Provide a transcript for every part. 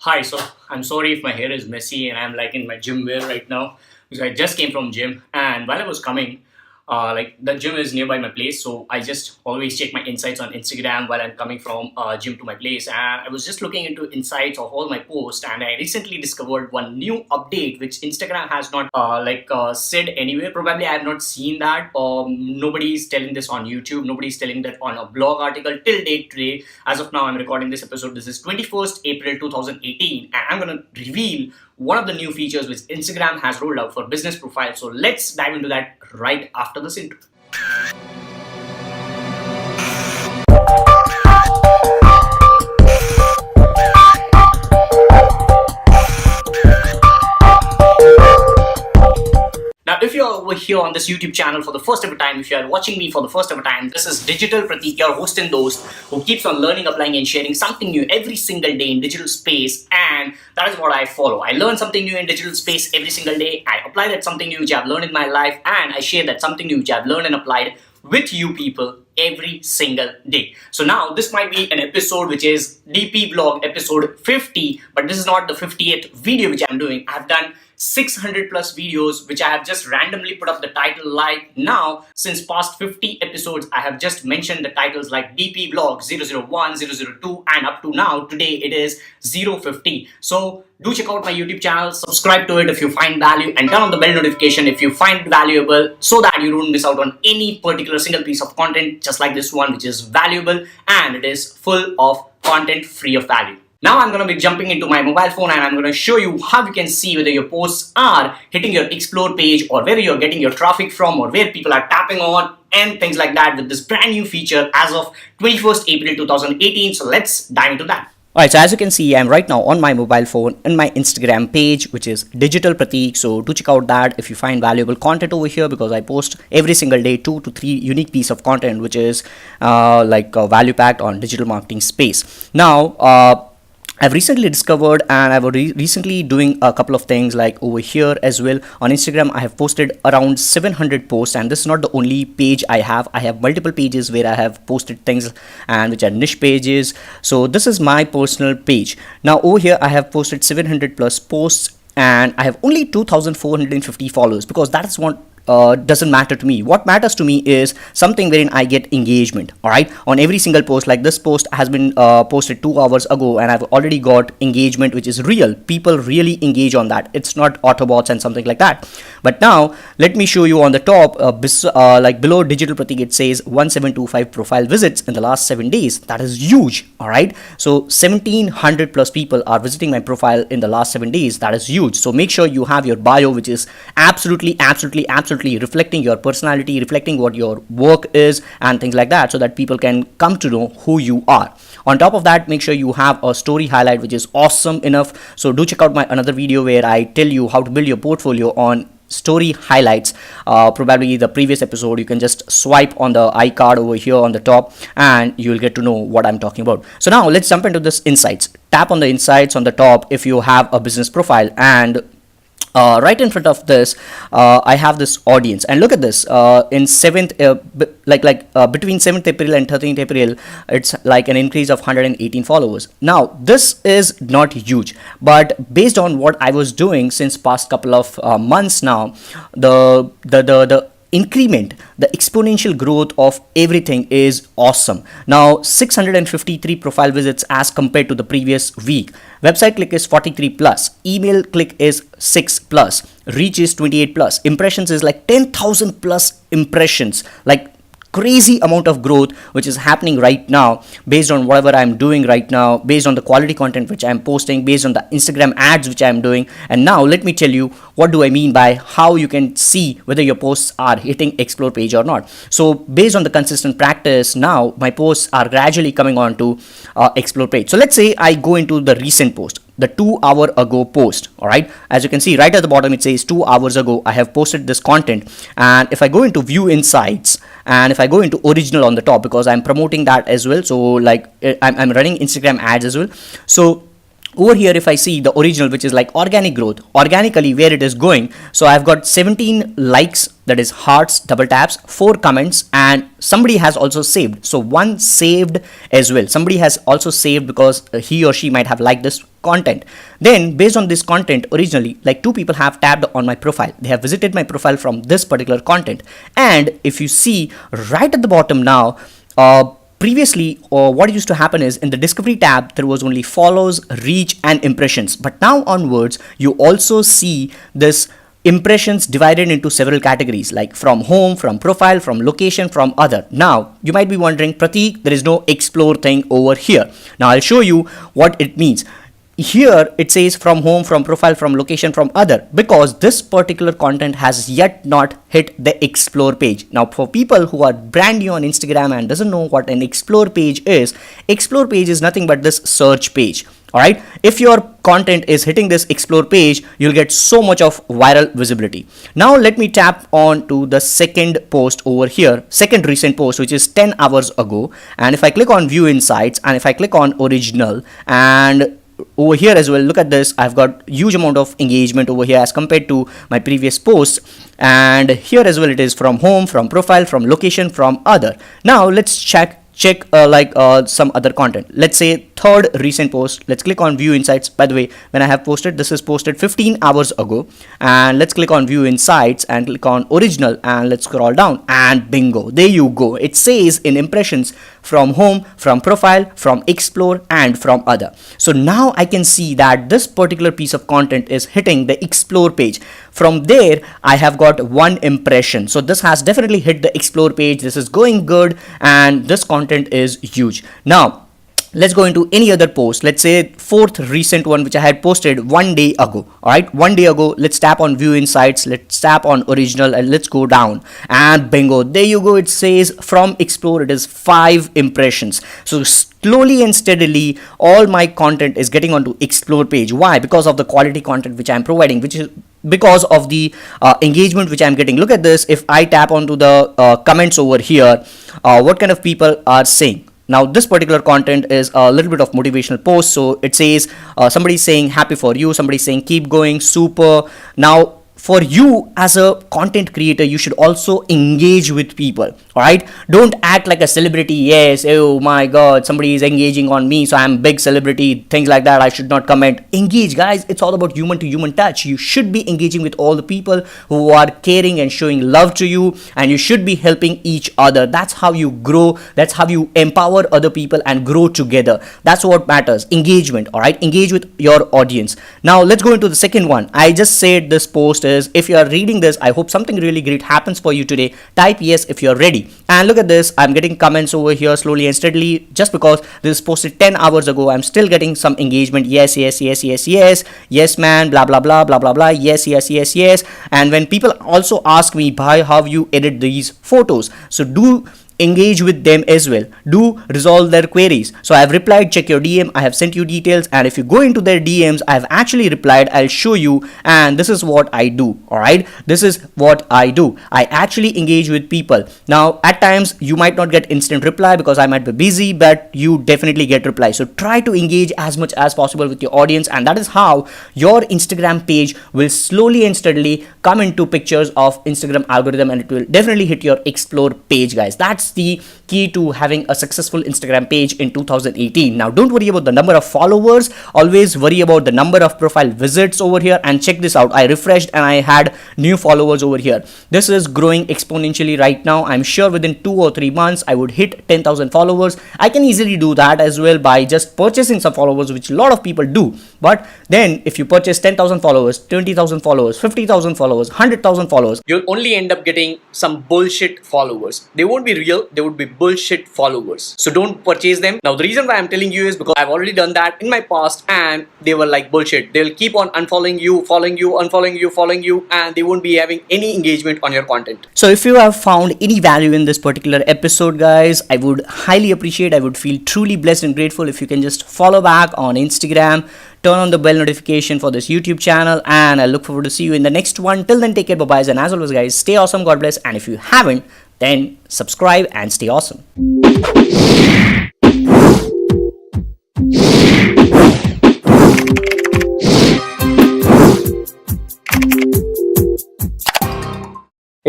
Hi, so I'm sorry if my hair is messy and I'm like in my gym wear right now because I just came from gym, and while I was coming, like the gym is nearby my place, so I just always check my insights on Instagram while I'm coming from gym to my place. And I was just looking into insights of all my posts, and I recently discovered one new update which Instagram has not said anywhere. Probably I have not seen that. Nobody is telling this on YouTube. Nobody is telling that on a blog article till date today. As of now, I'm recording this episode. This is 21st April 2018, and I'm gonna reveal one of the new features which Instagram has rolled out for business profiles. So let's dive into that right after this intro. Now, if you're over here on this YouTube channel for the first ever time, if you are watching me for the first ever time, this is Digital Pratik, your host and host, who keeps on learning, applying, and sharing something new every single day in digital space. And that is what I follow. I learn something new in digital space every single day. I apply that something new which I've learned in my life, and I share that something new which I've learned and applied with you people every single day. So now this might be an episode which is DP Vlog episode 50, but this is not the 50th video which I'm doing. I've done 600 plus videos which I have just randomly put up the title like now. Since past 50 episodes, I have just mentioned the titles like DP Vlog 001, 002, and up to now, today it is 050. So do check out my YouTube channel, subscribe to it if you find value, and turn on the bell notification if you find it valuable, so that you don't miss out on any particular single piece of content just like this one, which is valuable and it is full of content free of value. Now I'm going to be jumping into my mobile phone, and I'm going to show you how you can see whether your posts are hitting your explore page, or where you're getting your traffic from, or where people are tapping on, and things like that with this brand new feature as of 21st April 2018. So let's dive into that. Alright, so as you can see, I'm right now on my mobile phone in my Instagram page, which is Digital Pratik. So do check out that if you find valuable content over here, because I post every single day 2 to 3 unique piece of content, which is value packed on digital marketing space. Now, I've recently discovered, and I've recently doing a couple of things like over here as well. On Instagram, I have posted around 700 posts, and this is not the only page I have. I have multiple pages where I have posted things, and which are niche pages. So this is my personal page. Now over here, I have posted 700 plus posts, and I have only 2,450 followers, because that is what doesn't matter to me. What matters to me is something wherein I get engagement. All right, on every single post. Like this post has been posted 2 hours ago, and I've already got engagement which is real. People really engage on that. It's not autobots and something like that. But now let me show you on the top, like below Digital Pratik, it says 1725 profile visits in the last 7 days. That is huge. All right, so 1700 plus people are visiting my profile in the last 7 days. That is huge. So make sure you have your bio, which is absolutely reflecting your personality, reflecting what your work is, and things like that, so that people can come to know who you are. On top of that, make sure you have a story highlight, which is awesome enough. So do check out my another video where I tell you how to build your portfolio on story highlights. Probably the previous episode. You can just swipe on the iCard over here on the top, and you'll get to know what I'm talking about. So now let's jump into this insights. Tap on the insights on the top if you have a business profile, and right in front of this, I have this audience, and look at this. In 7th, between 7th April and 13th April, it's like an increase of 118 followers. Now, this is not huge, but based on what I was doing since past couple of months now, the increment, the exponential growth of everything is awesome. Now 653 profile visits as compared to the previous week. Website click is 43 plus, email click is 6 plus, reach is 28 plus, impressions is like 10,000 plus impressions. Like crazy amount of growth which is happening right now, based on whatever I'm doing right now, based on the quality content which I'm posting, based on the Instagram ads which I'm doing. And now let me tell you what do I mean by how you can see whether your posts are hitting explore page or not. So based on the consistent practice, now my posts are gradually coming on to explore page. So let's say I go into the recent post, the 2 hour ago post. All right, as you can see right at the bottom, it says 2 hours ago I have posted this content. And if I go into view insights, and if I go into original on the top, because I'm promoting that as well, so like I'm running Instagram ads as well. So over here, if I see the original, which is like organic growth, organically where it is going, so I've got 17 likes, that is hearts, double taps, 4 comments, and somebody has also saved. So one saved as well. Somebody has also saved because he or she might have liked this content. Then based on this content, originally like 2 people have tapped on my profile. They have visited my profile from this particular content. And if you see right at the bottom now, previously, what used to happen is in the discovery tab, there was only follows, reach, and impressions. But now onwards, you also see this impressions divided into several categories, like from home, from profile, from location, from other. Now, you might be wondering, Pratik, there is no explore thing over here. Now, I'll show you what it means. Here it says from home, from profile, from location, from other, because this particular content has yet not hit the explore page. Now for people who are brand new on Instagram and doesn't know what an explore page is nothing but this search page. Alright, if your content is hitting this explore page, you'll get so much of viral visibility. Now let me tap on to the second post over here, second recent post, which is 10 hours ago. And if I click on view insights and if I click on original, and over here as well, look at this, I've got huge amount of engagement over here as compared to my previous posts. And here as well, it is from home, from profile, from location, from other. Now let's check some other content. Let's say third recent post. Let's click on view insights. By the way, when I have posted, this is posted 15 hours ago. And let's click on view insights and click on original, and let's scroll down, and bingo, there you go. It says in impressions from home, from profile, from explore, and from other. So now I can see that this particular piece of content is hitting the explore page. From there, I have got 1 impression. So this has definitely hit the explore page. This is going good, and this content is huge. Now let's go into any other post. Let's say fourth recent one, which I had posted 1 day ago. All right, 1 day ago. Let's tap on view insights, let's tap on original, and let's go down, and bingo, there you go. It says from explore, it is 5 impressions. So slowly and steadily, all my content is getting onto explore page. Why? Because of the quality content which I'm providing, which is because of the engagement which I'm getting. Look at this. If I tap onto the comments over here, what kind of people are saying? Now this particular content is a little bit of motivational post. So it says somebody saying happy for you, somebody saying keep going, super. Now for you as a content creator, you should also engage with people. All right, don't act like a celebrity. Yes, oh my god, somebody is engaging on me, so I'm big celebrity, things like that, I should not comment. Engage, guys. It's all about human to human touch. You should be engaging with all the people who are caring and showing love to you, and you should be helping each other. That's how you grow. That's how you empower other people and grow together. That's what matters. Engagement. All right, engage with your audience. Now let's go into the second one. I just said this post is, if you are reading this, I hope something really great happens for you today. Type yes if you're ready. And look at this, I'm getting comments over here slowly and steadily. Just because this is posted 10 hours ago, I'm still getting some engagement. Yes, yes, yes, yes, yes, yes man, blah blah blah blah blah blah, yes, yes, yes, yes. And when people also ask me, bhai, how you edit these photos, so do engage with them as well. Do resolve their queries. So I have replied, check your DM, I have sent you details, and if you go into their DMs, I have actually replied. I'll show you, and this is what I do. All right, this is what I do. I actually engage with people. Now at times you might not get instant reply because I might be busy, but you definitely get reply. So try to engage as much as possible with your audience, and that is how your Instagram page will slowly and steadily come into pictures of Instagram algorithm, and it will definitely hit your explore page, guys. That's the key to having a successful Instagram page in 2018. Now don't worry about the number of followers, always worry about the number of profile visits over here. And check this out, I refreshed and I had new followers over here. This is growing exponentially right now. I'm sure within 2 or 3 months I would hit 10,000 followers. I can easily do that as well by just purchasing some followers, which a lot of people do. But then if you purchase 10,000 followers, 20,000 followers, 50,000 followers, 100,000 followers, you'll only end up getting some bullshit followers. They won't be real, they would be bullshit followers. So don't purchase them. Now the reason why I'm telling you is because I've already done that in my past, and they were like bullshit. They'll keep on unfollowing you, following you, unfollowing you, following you, and they won't be having any engagement on your content. So if you have found any value in this particular episode, guys, I would highly appreciate, I would feel truly blessed and grateful if you can just follow back on Instagram, turn on the bell notification for this YouTube channel, and I look forward to see you in the next one. Till then, take care, bye-bye, and as always, guys, stay awesome, God bless, and if you haven't, then subscribe and stay awesome.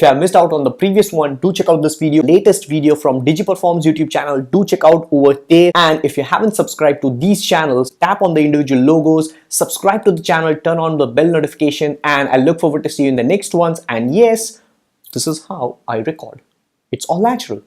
If you have missed out on the previous one, do check out this video, latest video from DigiPerform's YouTube channel. Do check out over there. And if you haven't subscribed to these channels, tap on the individual logos, subscribe to the channel, turn on the bell notification, and I look forward to see you in the next ones. And yes, this is how I record. It's all natural.